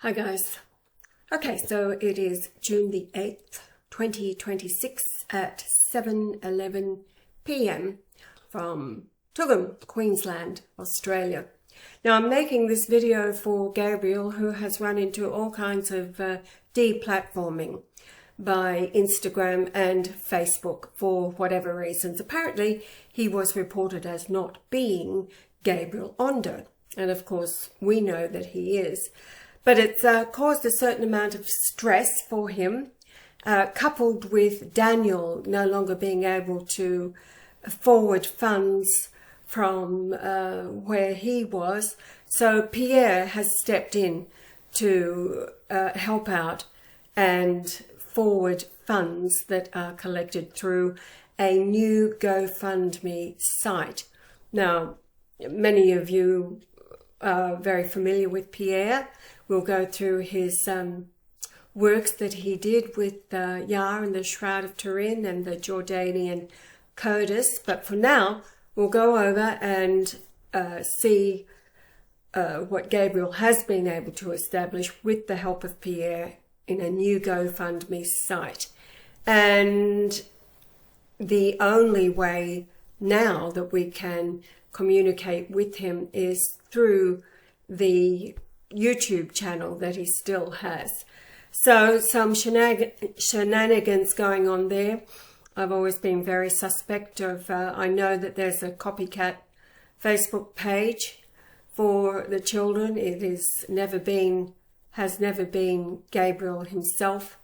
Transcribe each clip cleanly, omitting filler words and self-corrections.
Hi guys. Okay, so it is June the 8th, 2026 at 7:11 p.m. from Toogoom, Queensland, Australia. Now I'm making this video for Gabriel, who has run into all kinds of deplatforming by Instagram and Facebook for whatever reasons. Apparently he was reported as not being Gabriel Ondo, and of course we know that he is. But it's caused a certain amount of stress for him, coupled with Daniel no longer being able to forward funds from where he was. So Pierre has stepped in to help out and forward funds that are collected through a new GoFundMe site. Now, many of you are very familiar with Pierre. We'll go through his works that he did with Yah and the Shroud of Turin and the Jordanian Codex. But for now, we'll go over and see what Gabriel has been able to establish with the help of Pierre in a new GoFundMe site. And the only way now that we can communicate with him is through the YouTube channel that he still has. So some shenanigans going on there. I've always been very suspect of, I know that there's a copycat Facebook page for the children. It has never been Gabriel himself,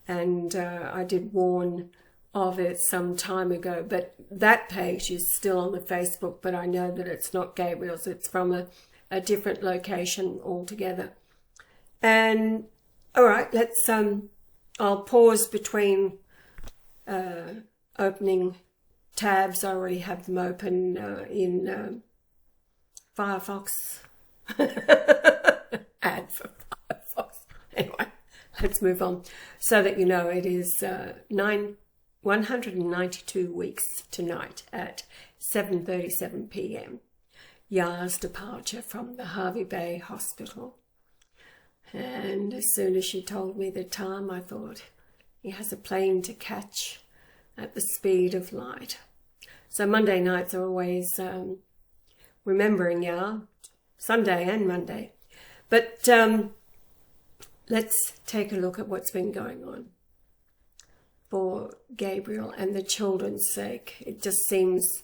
and I did warn of it some time ago, but that page is still on the Facebook, but I know that it's not Gabriel's. It's from a different location altogether. And all right, let's I'll pause between opening tabs. I already have them open in Firefox. Ad for Firefox. Anyway, let's move on so that you know it is 192 weeks tonight at 7:37 p.m. Yah's departure from the Hervey Bay Hospital. And as soon as she told me the time, I thought, he has a plane to catch at the speed of light. So Monday nights are always remembering Yah, Sunday and Monday. But let's take a look at what's been going on for Gabriel and the children's sake. It just seems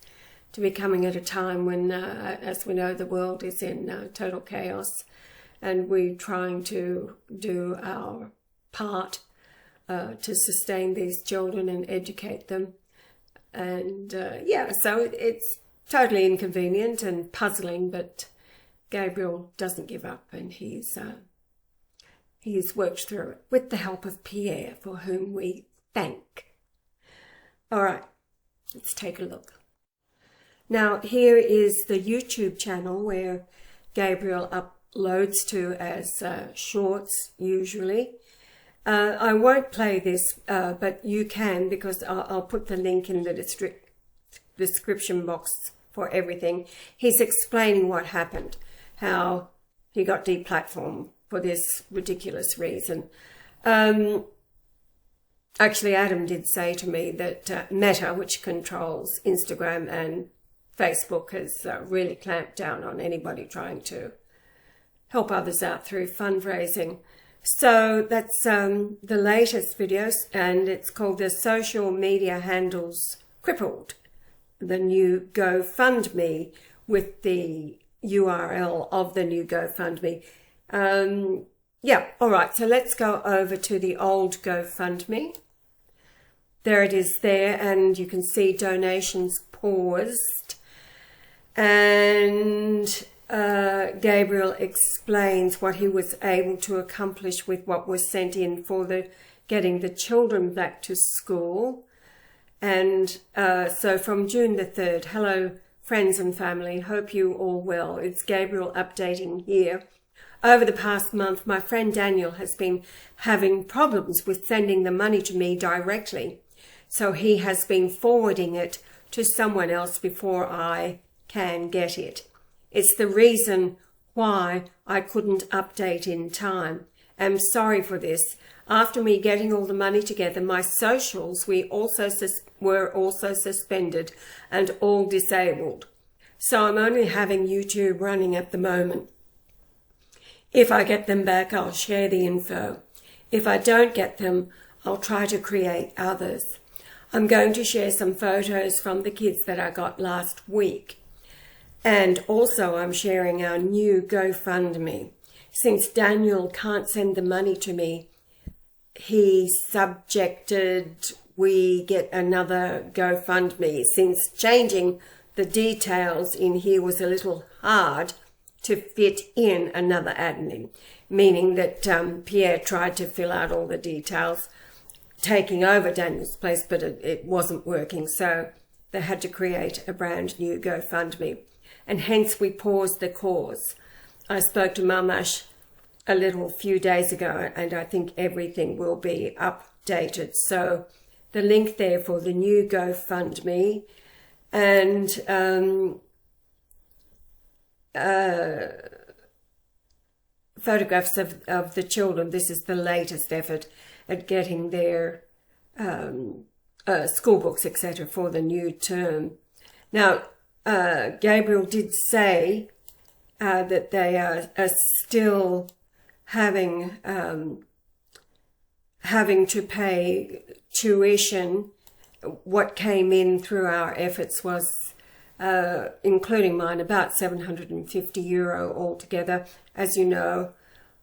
to be coming at a time when, as we know, the world is in total chaos, and we're trying to do our part to sustain these children and educate them. And yeah, so it's totally inconvenient and puzzling, but Gabriel doesn't give up, and he's worked through it with the help of Pierre, for whom we thank. All right, let's take a look. Now, here is the YouTube channel where Gabriel uploads to as shorts, usually. I won't play this, but you can, because I'll put the link in the description box for everything. He's explaining what happened, how he got deplatformed for this ridiculous reason. Actually, Adam did say to me that Meta, which controls Instagram and Facebook, has really clamped down on anybody trying to help others out through fundraising. So that's the latest videos, and it's called The Social Media Handles Crippled, the new GoFundMe, with the URL of the new GoFundMe. Yeah, all right, so let's go over to the old GoFundMe. There it is there, and you can see donations paused. And Gabriel explains what he was able to accomplish with what was sent in for getting the children back to school. And so from June the 3rd, hello friends and family, hope you all well. It's Gabriel updating here. Over the past month, my friend Daniel has been having problems with sending the money to me directly. So he has been forwarding it to someone else before I can get it. It's the reason why I couldn't update in time. am sorry for this. After me getting all the money together, my socials were also suspended and all disabled. So I'm only having YouTube running at the moment. If I get them back, I'll share the info. If I don't get them, I'll try to create others. I'm going to share some photos from the kids that I got last week. And also I'm sharing our new GoFundMe. Since Daniel can't send the money to me, he subjected we get another GoFundMe, since changing the details in here was a little hard to fit in another admin, meaning that Pierre tried to fill out all the details, taking over Daniel's place, but it wasn't working, so they had to create a brand new GoFundMe, and hence we paused the cause. I spoke to Mamash a few days ago, and I think everything will be updated. So the link there for the new GoFundMe, and photographs of the children. This is the latest effort at getting their school books, etc., for the new term. Now, Gabriel did say that they are still having to pay tuition. What came in through our efforts was, including mine, about €750 altogether. As you know,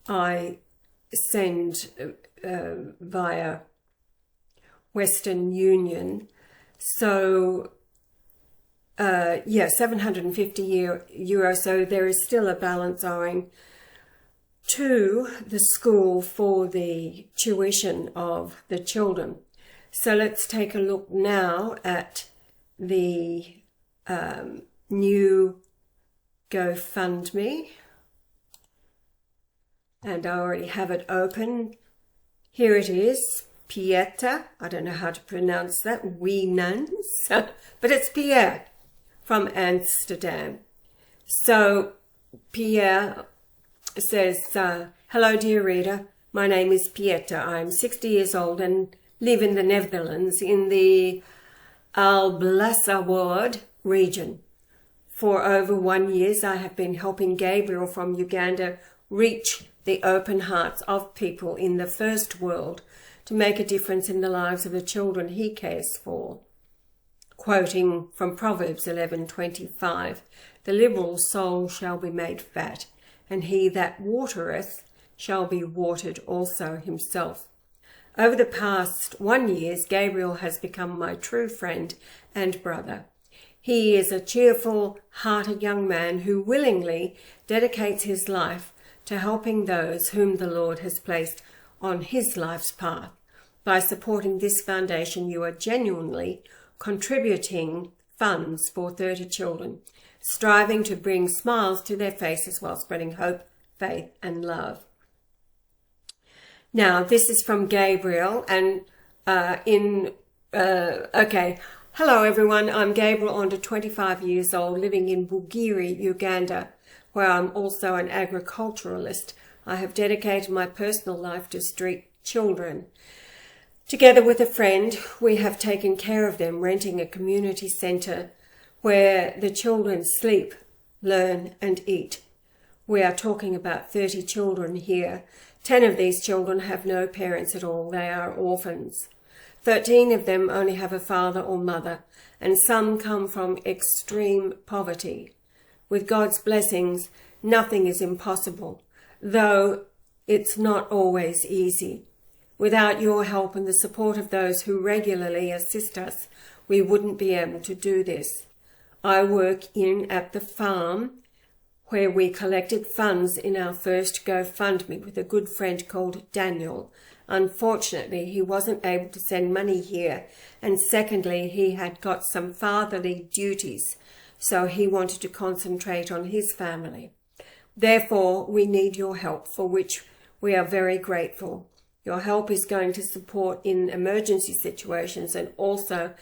I send via Western Union. So, yeah, €750. So there is still a balance owing to the school for the tuition of the children. So let's take a look now at the new GoFundMe. And I already have it open. Here it is, Pierre. I don't know how to pronounce that, wee nuns, but it's Pierre from Amsterdam. So Pierre says, hello dear reader, my name is Pierre. I'm 60 years old and live in the Netherlands in the Alblasserwaard region. For over 1 year, I have been helping Gabriel from Uganda reach the open hearts of people in the first world to make a difference in the lives of the children he cares for. Quoting from Proverbs 11:25, the liberal soul shall be made fat, and he that watereth shall be watered also himself. Over the past 1 year, Gabriel has become my true friend and brother. He is a cheerful, hearted young man who willingly dedicates his life to helping those whom the Lord has placed on his life's path. By supporting this foundation, you are genuinely contributing funds for 30 children, striving to bring smiles to their faces while spreading hope, faith, and love. Now, this is from Gabriel, and okay. Hello, everyone. I'm Gabriel, under 25 years old, living in Bugiri, Uganda, where I'm also an agriculturalist. I have dedicated my personal life to street children. Together with a friend, we have taken care of them, renting a community centre where the children sleep, learn, and eat. We are talking about 30 children here. 10 of these children have no parents at all. They are orphans. 13 of them only have a father or mother, and some come from extreme poverty. With God's blessings, nothing is impossible, though it's not always easy. Without your help and the support of those who regularly assist us, we wouldn't be able to do this. I work at the farm where we collected funds in our first GoFundMe with a good friend called Daniel. Unfortunately, he wasn't able to send money here, and secondly, he had got some fatherly duties, so he wanted to concentrate on his family. Therefore, we need your help, for which we are very grateful. Your help is going to support in emergency situations and also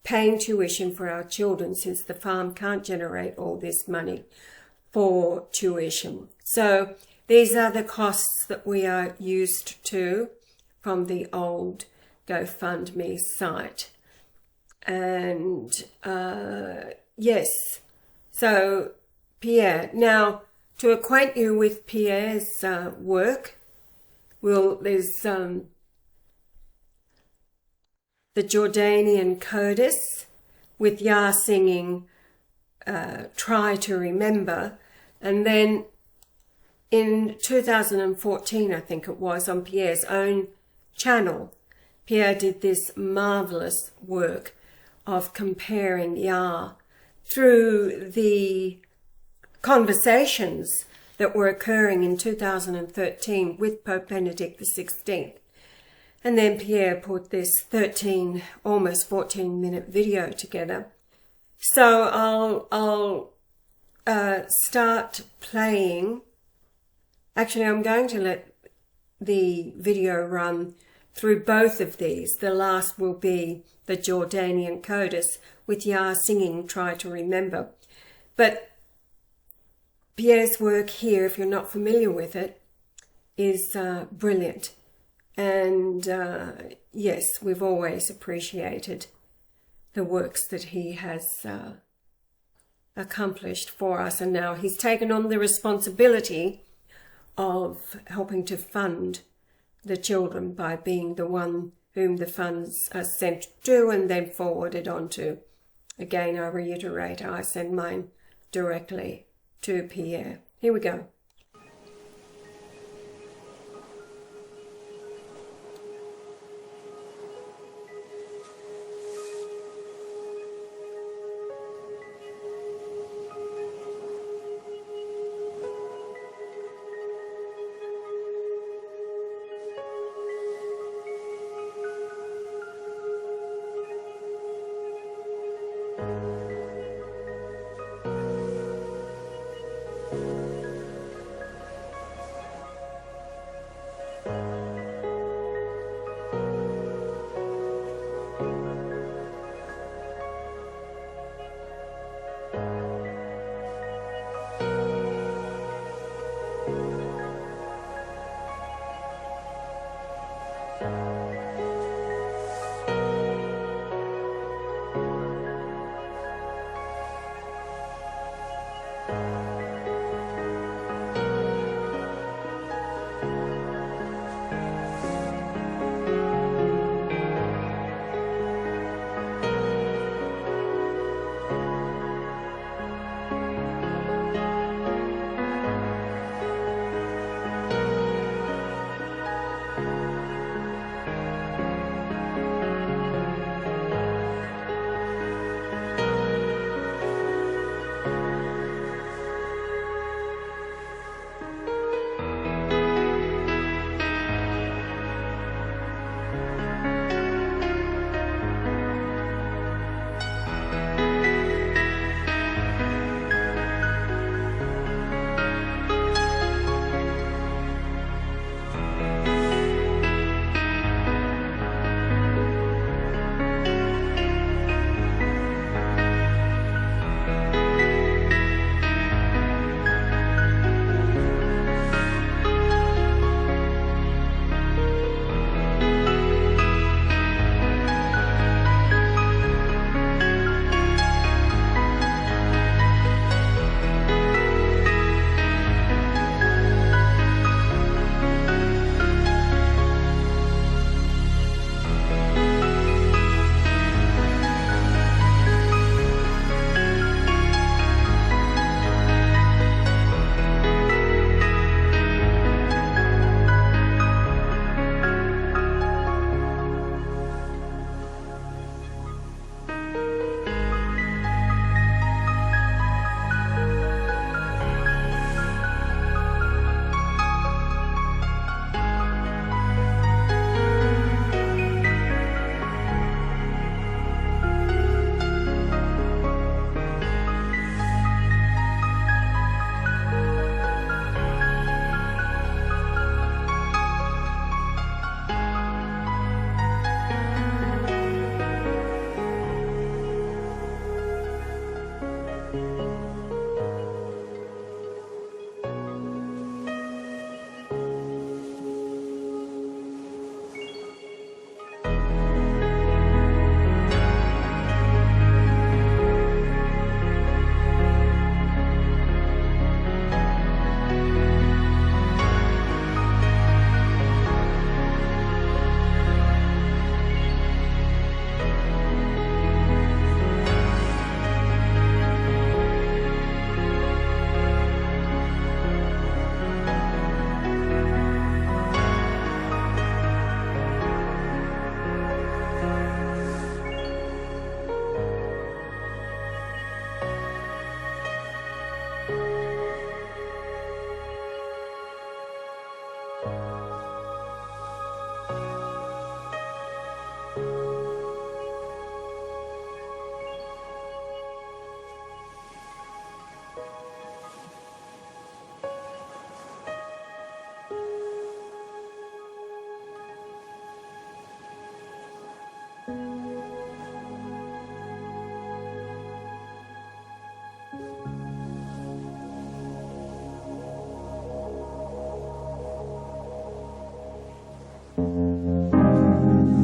paying tuition for our children, since the farm can't generate all this money for tuition. So These are the costs that we are used to from the old GoFundMe site. And yes, so Pierre. Now, to acquaint you with Pierre's work, there's the Jordanian Codex with Yah singing Try to Remember. And then in 2014, I think it was, on Pierre's own channel, Pierre did this marvellous work of comparing Yah through the conversations that were occurring in 2013 with Pope Benedict XVI. And then Pierre put this 13, almost 14-minute video together. So I'll start playing. Actually, I'm going to let the video run through both of these. The last will be the Jordanian Codex with Yah singing Try to Remember. But Pierre's work here, if you're not familiar with it, is brilliant. And yes, we've always appreciated the works that he has accomplished for us. And now he's taken on the responsibility of helping to fund the children by being the one whom the funds are sent to and then forwarded on to. Again, I reiterate, I send mine directly to Pierre. Here we go.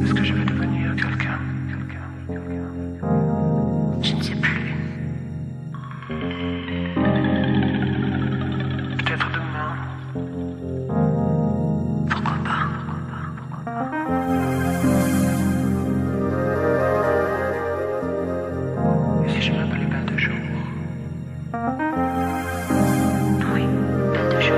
Est-ce que je vais devenir quelqu'un? Je ne sais plus. Peut-être demain. Pourquoi pas? Et si je m'appelais Belle de jour? Oui, belle de jour.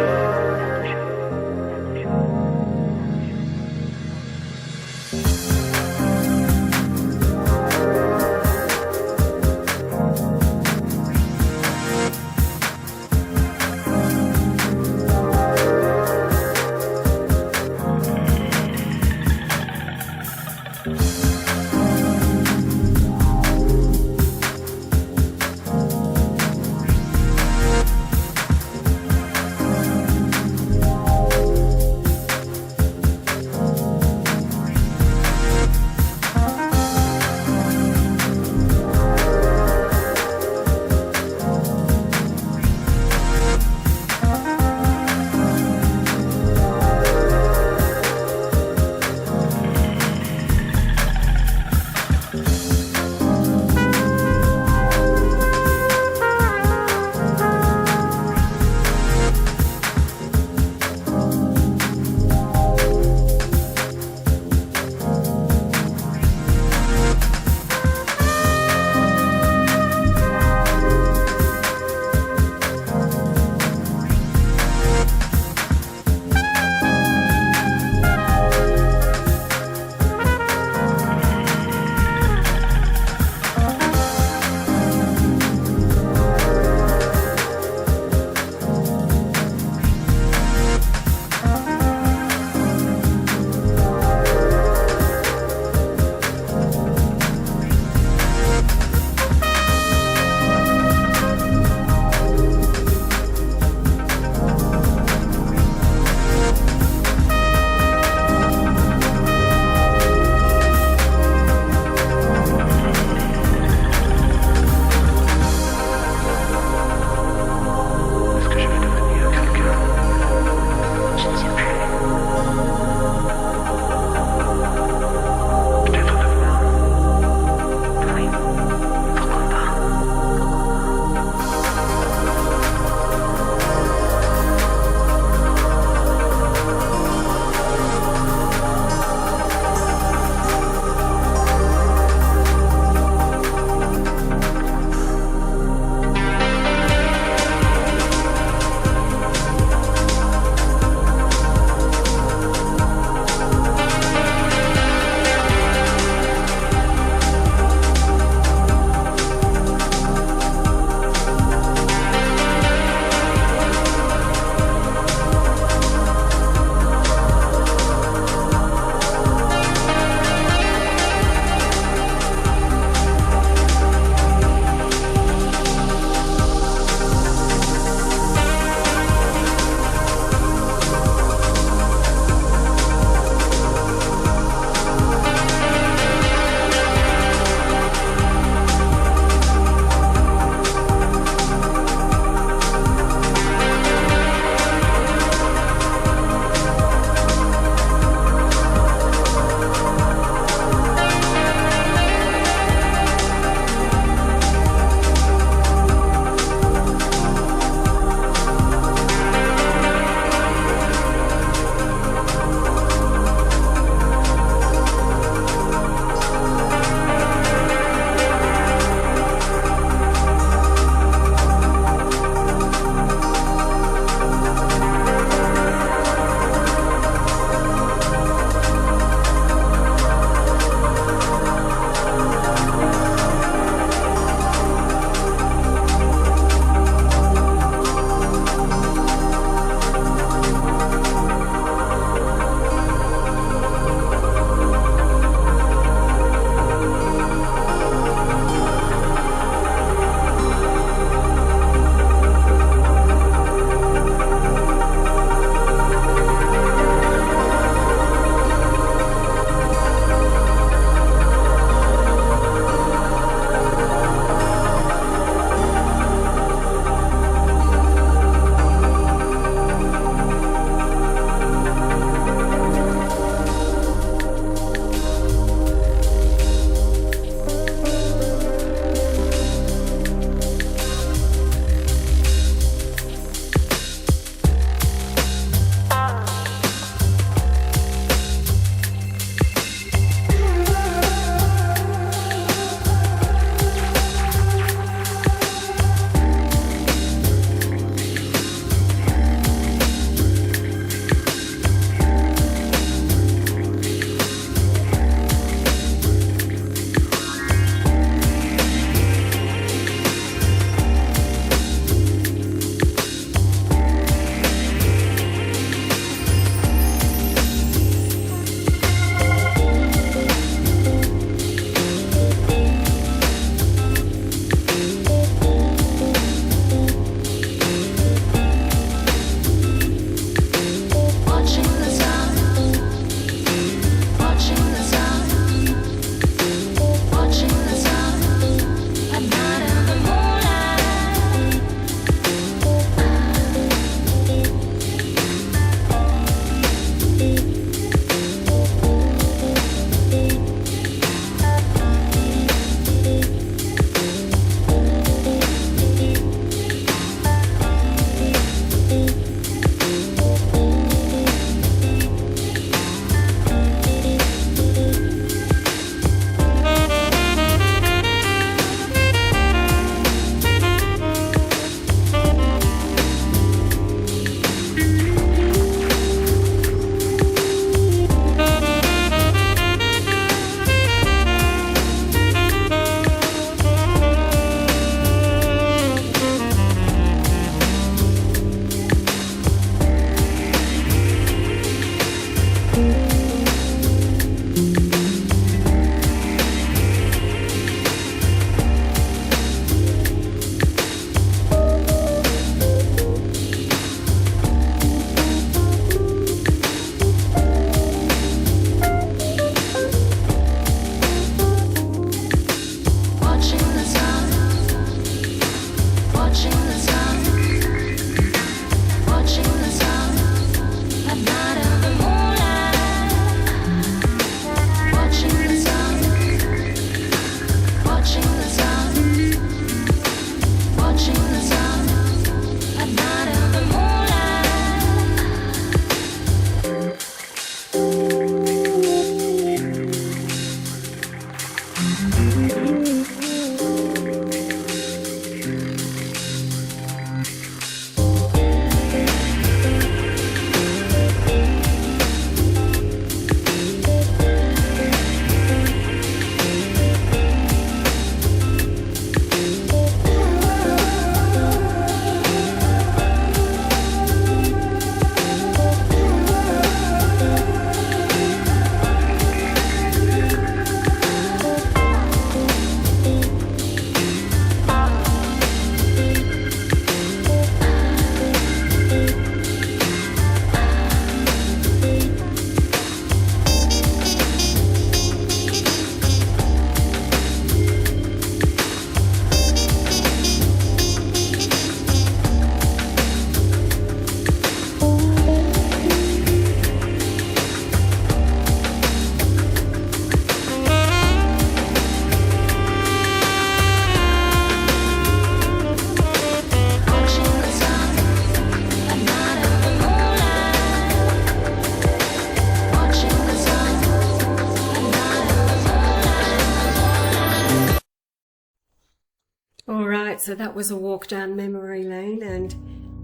so that was a walk down memory lane and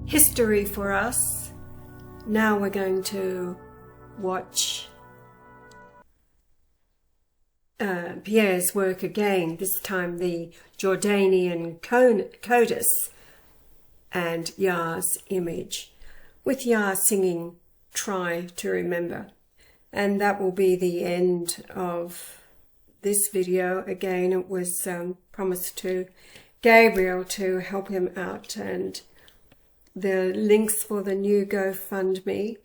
history for us. Now we're going to watch Pierre's work again, this time the Jordanian Codex and Yah's image, with Yah singing Try to Remember. And that will be the end of this video. Again, it was promised to Gabriel to help him out, and the links for the new GoFundMe,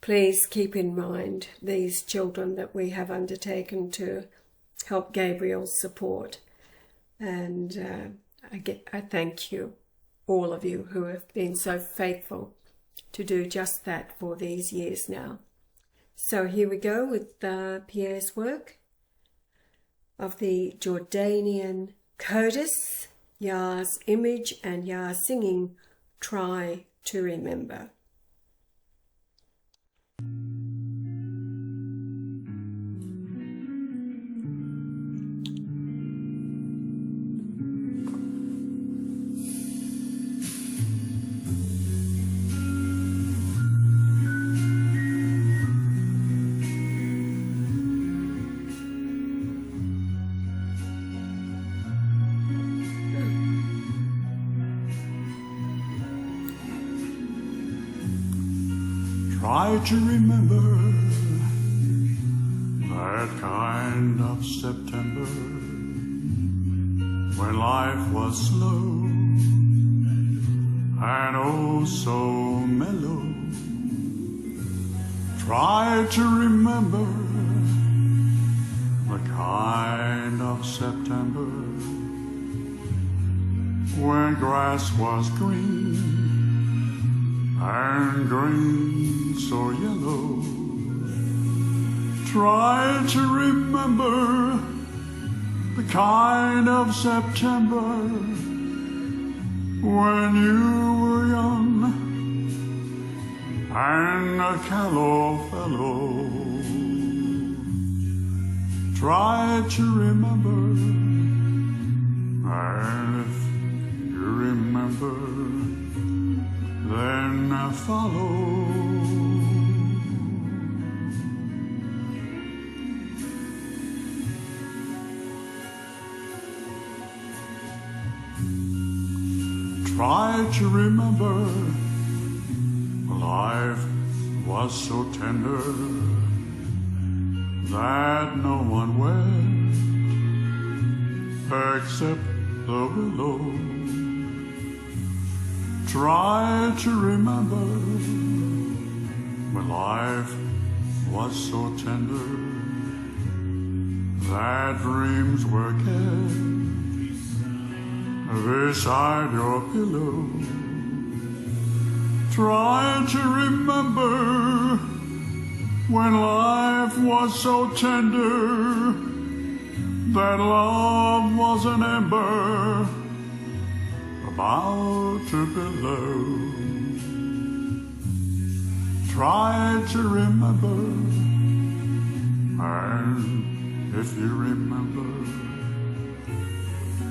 please keep in mind these children that we have undertaken to help Gabriel's support. And I thank you, all of you who have been so faithful to do just that for these years now. So here we go with Pierre's work of the Jordanian Codex, Yah's image, and Yah singing Try to Remember. Try to remember that kind of September when life was slow and oh so mellow. Try to remember the kind of September when grass was green and green so yellow. Try to remember the kind of September when you were young and a callow fellow. Try to remember, and if you remember, then follow. Try to remember life was so tender that no one wept except the willow. Try to remember when life was so tender that dreams were kept beside your pillow. Try to remember when life was so tender that love was an ember about to billow. Try to remember, and if you remember,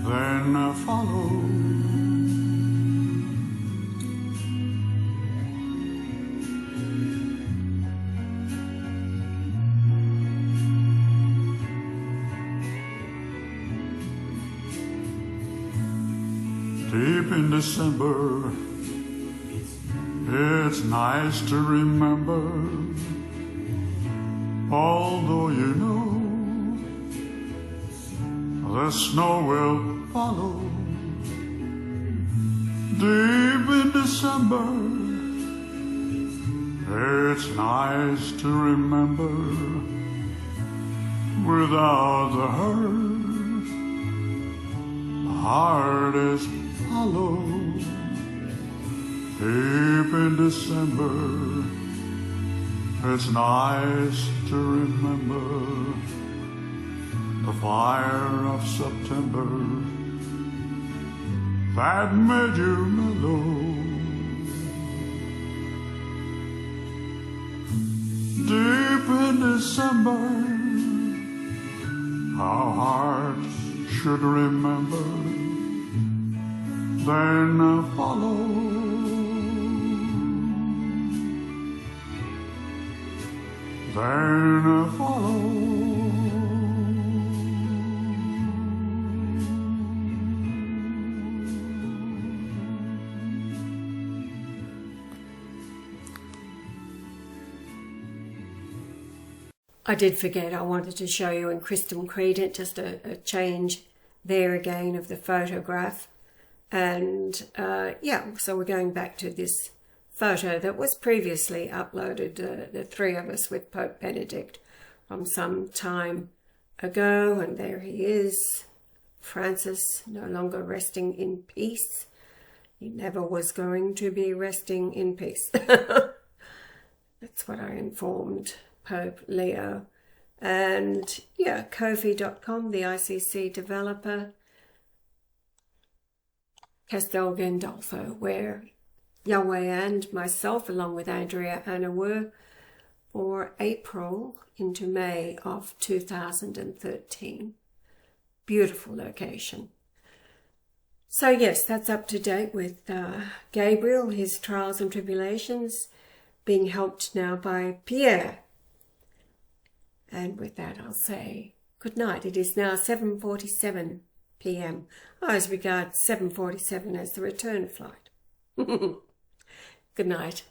then follow. Deep in December, it's nice to remember, although you know the snow will follow. Deep in December, it's nice to remember without the hurt. The heart is hollow. Deep in December, it's nice to remember the fire of September that made you mellow. Deep in December, our hearts should remember then follow. Then follow. I did forget, I wanted to show you in Christum Credunt, just a change there again of the photograph. And yeah, so we're going back to this photo that was previously uploaded, the three of us with Pope Benedict from some time ago. And there he is, Francis, no longer resting in peace. He never was going to be resting in peace. That's what I informed Pope Leo. And yeah, Ko-fi.com, the ICC developer, Castel Gandolfo, where Yahweh and myself, along with Andrea Anna, were for April into May of 2013. Beautiful location. So yes, that's up to date with Gabriel, his trials and tribulations, being helped now by Pierre. And with that, I'll say good night. It is now 7:47 p.m. I always regard 7:47 as the return flight. Good night.